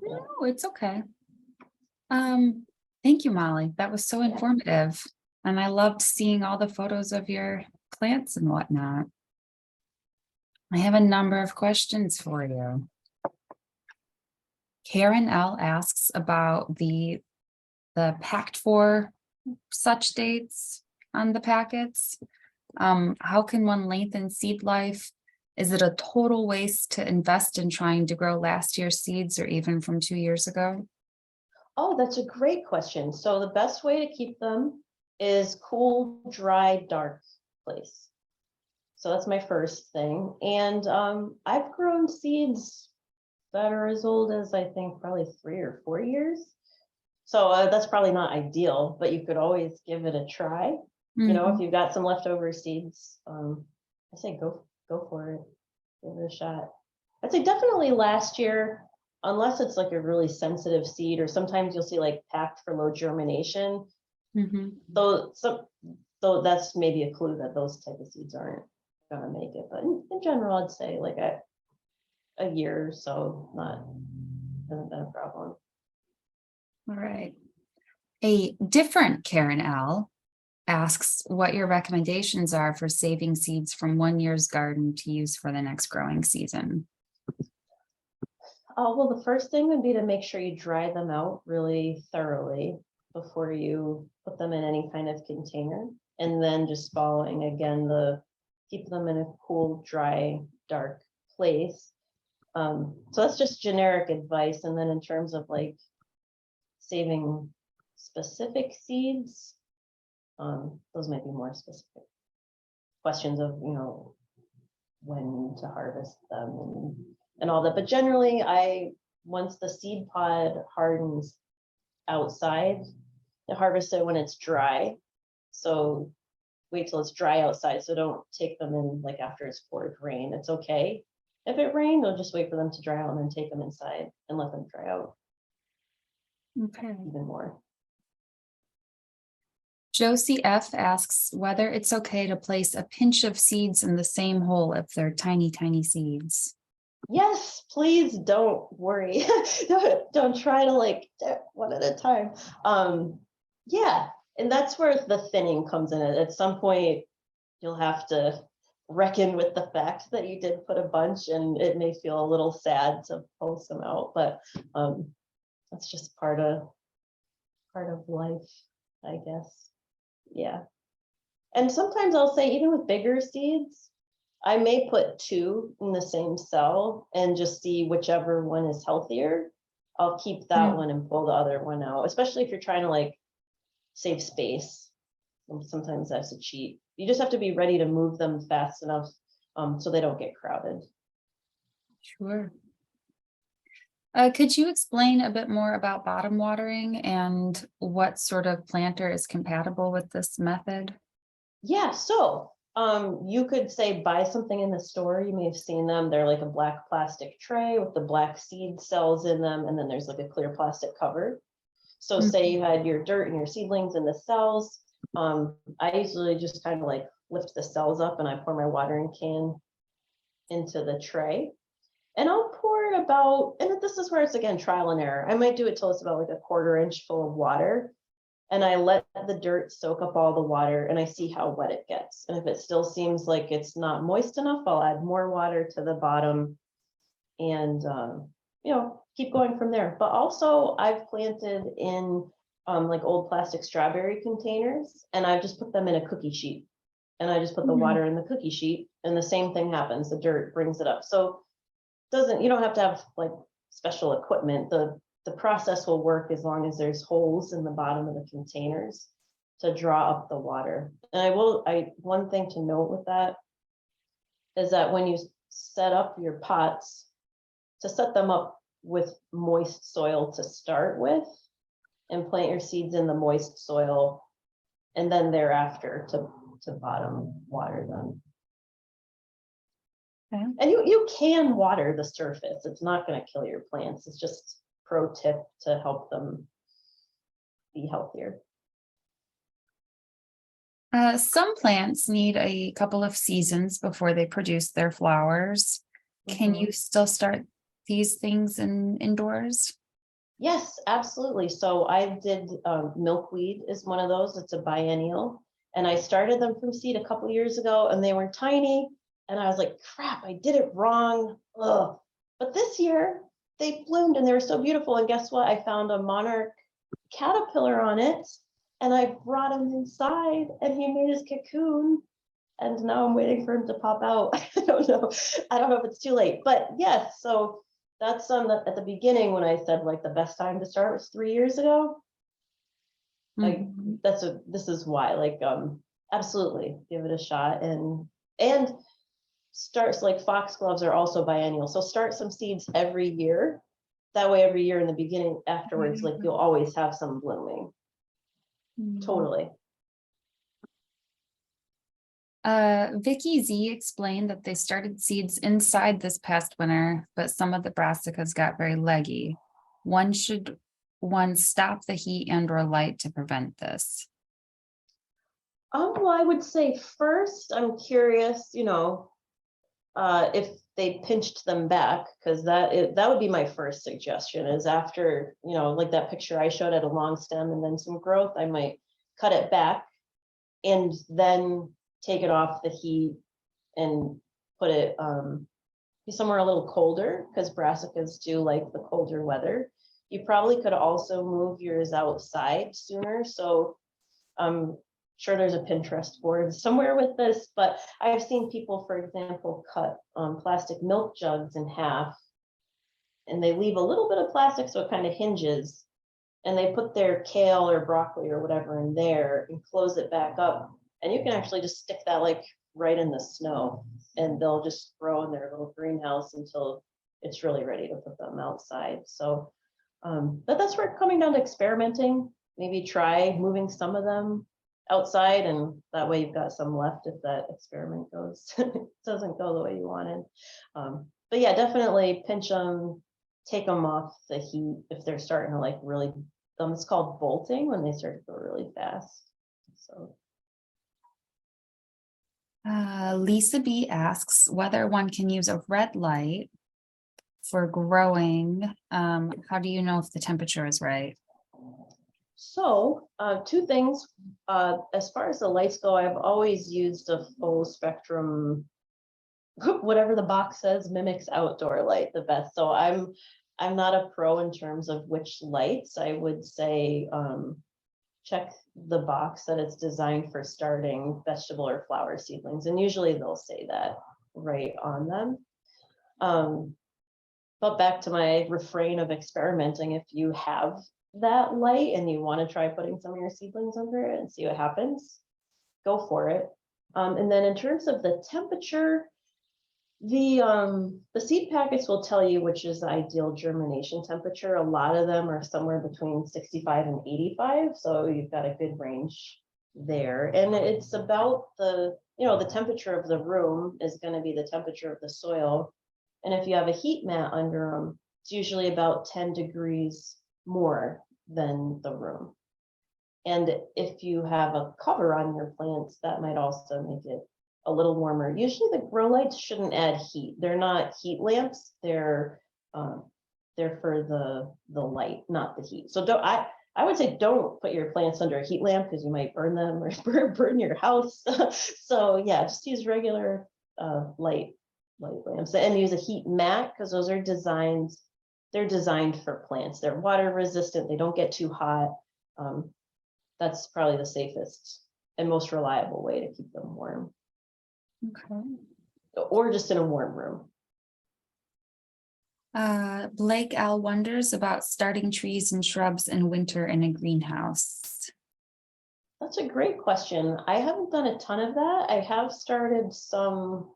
[SPEAKER 1] No, it's okay. Thank you, Molly. That was so informative. And I loved seeing all the photos of your plants and whatnot. I have a number of questions for you. Karen L asks about the packed for such dates on the packets. How can one lengthen seed life? Is it a total waste to invest in trying to grow last year's seeds or even from 2 years ago?
[SPEAKER 2] Oh, that's a great question. So the best way to keep them is cool, dry, dark place. So that's my first thing. And I've grown seeds that are as old as I think probably 3 or 4 years. So that's probably not ideal, but you could always give it a try. You know, if you've got some leftover seeds, I say go for it, give it a shot. I'd say definitely last year, unless it's like a really sensitive seed, or sometimes you'll see like packed for low germination. Though that's maybe a clue that those type of seeds aren't gonna make it. But in general, I'd say like a year or so hasn't been a problem.
[SPEAKER 1] All right. A different Karen L asks what your recommendations are for saving seeds from 1 year's garden to use for the next growing season.
[SPEAKER 2] Oh, well, the first thing would be to make sure you dry them out really thoroughly before you put them in any kind of container. And then just following again, keep them in a cool, dry, dark place. So that's just generic advice. And then in terms of like saving specific seeds, those might be more specific questions of, you know, when to harvest them and all that. But generally, once the seed pod hardens outside, I harvest it when it's dry. So wait till it's dry outside. So don't take them in like after it's poured rain. It's okay if it rained, you'll just wait for them to dry out and then take them inside and let them dry out.
[SPEAKER 1] Okay.
[SPEAKER 2] Even more.
[SPEAKER 1] Josie F asks whether it's okay to place a pinch of seeds in the same hole if they're tiny, tiny seeds.
[SPEAKER 2] Yes, please don't worry. don't try to like one at a time. Yeah, and that's where the thinning comes in. At some point, you'll have to reckon with the fact that you did put a bunch, and it may feel a little sad to pull some out, but that's just part of life, I guess. Yeah. And sometimes I'll say, even with bigger seeds, I may put 2 in the same cell and just see whichever one is healthier. I'll keep that one and pull the other one out, especially if you're trying to like save space. And sometimes that's a cheat. You just have to be ready to move them fast enough so they don't get crowded.
[SPEAKER 1] Sure. Could you explain a bit more about bottom watering and what sort of planter is compatible with this method?
[SPEAKER 2] Yeah, so you could say buy something in the store. You may have seen them. They're like a black plastic tray with the black seed cells in them, and then there's like a clear plastic cover. So say you had your dirt and your seedlings in the cells. I usually just kind of like lift the cells up and I pour my watering can into the tray. And I'll pour about, and this is where it's again trial and error. I might do it till it's about like a 1/4 inch full of water. And I let the dirt soak up all the water and I see how wet it gets. And if it still seems like it's not moist enough, I'll add more water to the bottom and, keep going from there. But also I've planted in like old plastic strawberry containers and I've just put them in a cookie sheet. And I just put the water in the cookie sheet and the same thing happens. The dirt brings it up. So you don't have to have like special equipment. The process will work as long as there's holes in the bottom of the containers to draw up the water. And one thing to note with that is that when you set up your pots, to set them up with moist soil to start with and plant your seeds in the moist soil and then thereafter to bottom water them.
[SPEAKER 1] Okay.
[SPEAKER 2] And you can water the surface. It's not going to kill your plants. It's just pro tip to help them be healthier.
[SPEAKER 1] Some plants need a couple of seasons before they produce their flowers. Can you still start these things indoors?
[SPEAKER 2] Yes, absolutely. So I did milkweed is one of those. It's a biennial. And I started them from seed a couple years ago and they were tiny. And I was like, crap, I did it wrong. Ugh. But this year they bloomed and they were so beautiful. And guess what? I found a monarch caterpillar on it and I brought him inside and he made his cocoon. And now I'm waiting for him to pop out. I don't know. I don't know if it's too late, but yes. So that's at the beginning when I said like the best time to start was 3 years ago. Like this is why, like, absolutely give it a shot and starts like foxgloves are also biennial. So start some seeds every year. That way, every year in the beginning, afterwards, like you'll always have some blooming. Totally.
[SPEAKER 1] Vicky Z explained that they started seeds inside this past winter, but some of the brassicas got very leggy. Should one stop the heat and or light to prevent this?
[SPEAKER 2] Well, I would say first, I'm curious, if they pinched them back, because that would be my first suggestion is after, like that picture I showed at a long stem and then some growth, I might cut it back and then take it off the heat and put it be somewhere a little colder because brassicas do like the colder weather. You probably could also move yours outside sooner. So I'm sure there's a Pinterest board somewhere with this, but I've seen people, for example, cut plastic milk jugs in half and they leave a little bit of plastic so it kind of hinges and they put their kale or broccoli or whatever in there and close it back up. And you can actually just stick that like right in the snow and they'll just grow in their little greenhouse until it's really ready to put them outside. So, but that's where coming down to experimenting, maybe try moving some of them outside and that way you've got some left if that experiment doesn't go the way you wanted. But yeah, definitely pinch them, take them off the heat if they're starting to like really, it's called bolting when they start to go really fast. So.
[SPEAKER 1] Lisa B asks whether one can use a red light for growing. How do you know if the temperature is right?
[SPEAKER 2] So two things, as far as the lights go, I've always used a full spectrum, whatever the box says mimics outdoor light the best. So I'm not a pro in terms of which lights. I would say check the box that it's designed for starting vegetable or flower seedlings. And usually they'll say that right on them. But back to my refrain of experimenting, if you have that light and you want to try putting some of your seedlings under it and see what happens, go for it. And then in terms of the temperature, the seed packets will tell you which is the ideal germination temperature. A lot of them are somewhere between 65 and 85, so you've got a good range there. And it's about the temperature of the room is going to be the temperature of the soil. And if you have a heat mat under them, it's usually about 10 degrees more than the room. And if you have a cover on your plants, that might also make it a little warmer. Usually the grow lights shouldn't add heat. They're not heat lamps. They're for the light, not the heat. So I would say don't put your plants under a heat lamp because you might burn them or burn your house. So yeah, just use regular light lamps and use a heat mat because those are they're designed for plants. They're water resistant. They don't get too hot. That's probably the safest and most reliable way to keep them warm.
[SPEAKER 1] Okay.
[SPEAKER 2] Or just in a warm room.
[SPEAKER 1] Blake L wonders about starting trees and shrubs in winter in a greenhouse.
[SPEAKER 2] That's a great question. I haven't done a ton of that. I have started some.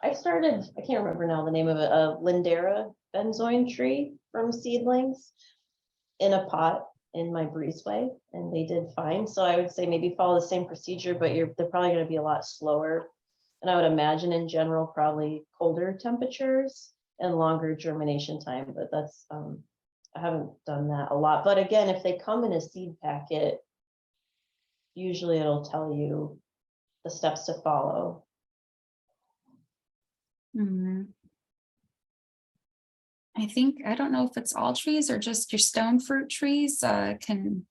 [SPEAKER 2] I can't remember now the name of it, a Lindera benzoin tree from seedlings in a pot in my breezeway, and they did fine. So I would say maybe follow the same procedure, but they're probably going to be a lot slower. And I would imagine in general, probably colder temperatures and longer germination time, but that's, I haven't done that a lot. But again, if they come in a seed packet, usually it'll tell you the steps to follow.
[SPEAKER 1] I don't know if it's all trees or just your stone fruit trees can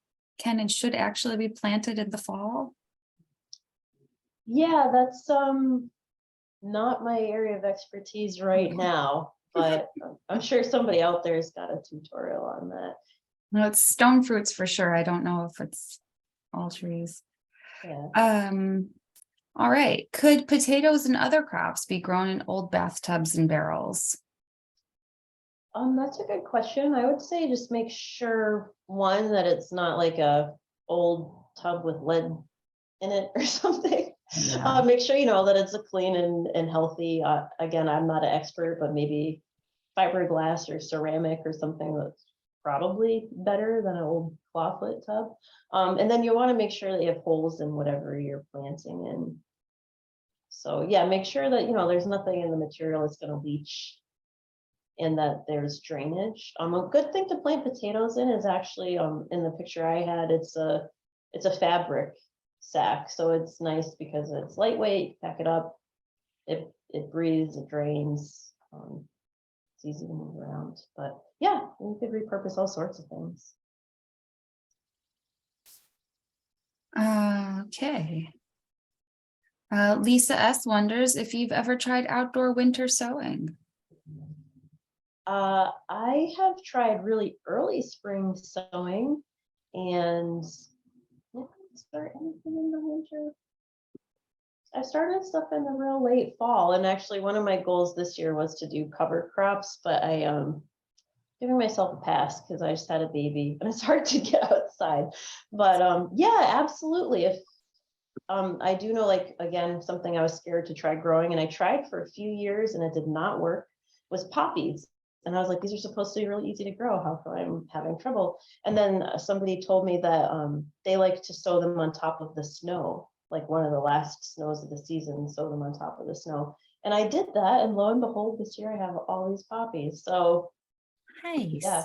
[SPEAKER 1] and should actually be planted in the fall.
[SPEAKER 2] Yeah, that's not my area of expertise right now, but I'm sure somebody out there has got a tutorial on that.
[SPEAKER 1] No, it's stone fruits for sure. I don't know if it's all trees.
[SPEAKER 2] Yeah.
[SPEAKER 1] All right. Could potatoes and other crops be grown in old bathtubs and barrels?
[SPEAKER 2] That's a good question. I would say just make sure, one, that it's not like a old tub with lead in it or something.
[SPEAKER 1] Yeah.
[SPEAKER 2] Make sure that it's a clean and healthy. Again, I'm not an expert, but maybe fiberglass or ceramic or something that's probably better than an old clawfoot tub. And then you want to make sure that you have holes in whatever you're planting in. So yeah, make sure that there's nothing in the material that's going to leach and that there's drainage. A good thing to plant potatoes in is actually in the picture I had, it's a fabric sack. So it's nice because it's lightweight, pack it up, it breathes, it drains, it's easy to move around. But yeah, you could repurpose all sorts of things.
[SPEAKER 1] Okay. Lisa S wonders if you've ever tried outdoor winter sowing.
[SPEAKER 2] I have tried really early spring sowing, and I didn't start anything in the winter. I started stuff in the real late fall, and actually one of my goals this year was to do cover crops, but I giving myself a pass because I just had a baby and it's hard to get outside. But yeah, absolutely. If I do know, like, again, something I was scared to try growing, and I tried for a few years and it did not work, was poppies. And I was like, these are supposed to be really easy to grow. How come I'm having trouble? And then somebody told me that they like to sow them on top of the snow, like one of the last snows of the season, sow them on top of the snow. And I did that, and lo and behold, this year I have all these poppies. So
[SPEAKER 1] Nice.
[SPEAKER 2] yeah,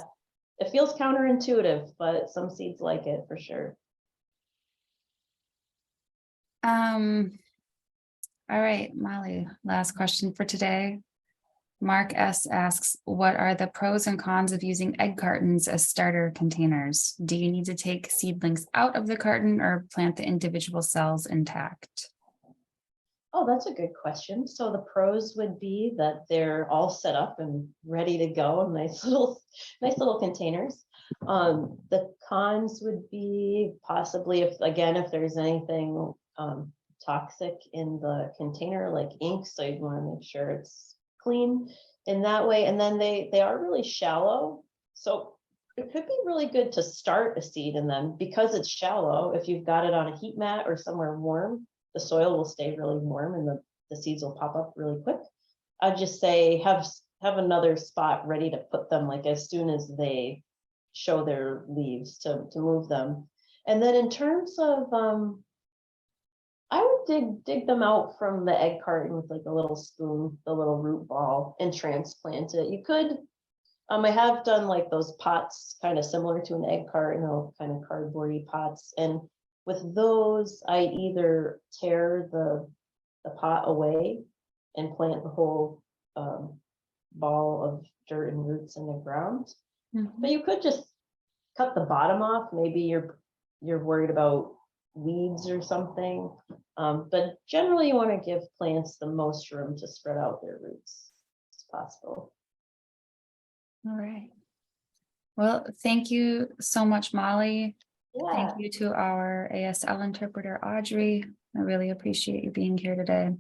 [SPEAKER 2] it feels counterintuitive, but some seeds like it for sure.
[SPEAKER 1] All right, Molly, last question for today. Mark S asks, what are the pros and cons of using egg cartons as starter containers? Do you need to take seedlings out of the carton or plant the individual cells intact?
[SPEAKER 2] Oh, that's a good question. So the pros would be that they're all set up and ready to go, nice little containers. The cons would be possibly if there's anything toxic in the container, like ink, so you'd want to make sure it's clean in that way. And then they are really shallow, so it could be really good to start a seed, and then because it's shallow, if you've got it on a heat mat or somewhere warm, the soil will stay really warm and the seeds will pop up really quick. I'd just say have another spot ready to put them, like as soon as they show their leaves, to move them. And then in terms of I would dig them out from the egg carton with like a little spoon, the little root ball, and transplant it. You could, I have done like those pots kind of similar to an egg carton, kind of cardboardy pots. And with those, I either tear the pot away and plant the whole ball of dirt and roots in the ground. But you could just cut the bottom off. Maybe you're worried about weeds or something. But generally you want to give plants the most room to spread out their roots as possible.
[SPEAKER 1] All right. Well, thank you so much, Molly.
[SPEAKER 2] Yeah.
[SPEAKER 1] Thank you to our ASL interpreter, Audrey. I really appreciate you being here today.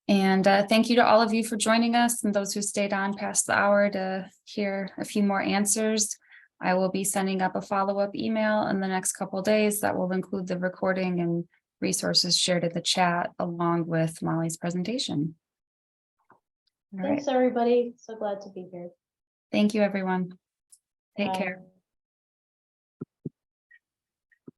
[SPEAKER 1] And thank you to all of you for joining us and those who stayed on past the hour to hear a few more answers. I will be sending up a follow-up email in the next couple of days that will include the recording and resources shared in the chat along with Molly's presentation. All
[SPEAKER 2] Thanks,
[SPEAKER 1] right.
[SPEAKER 2] everybody. So glad to be here.
[SPEAKER 1] Thank you, everyone. Take
[SPEAKER 2] Bye.
[SPEAKER 1] care.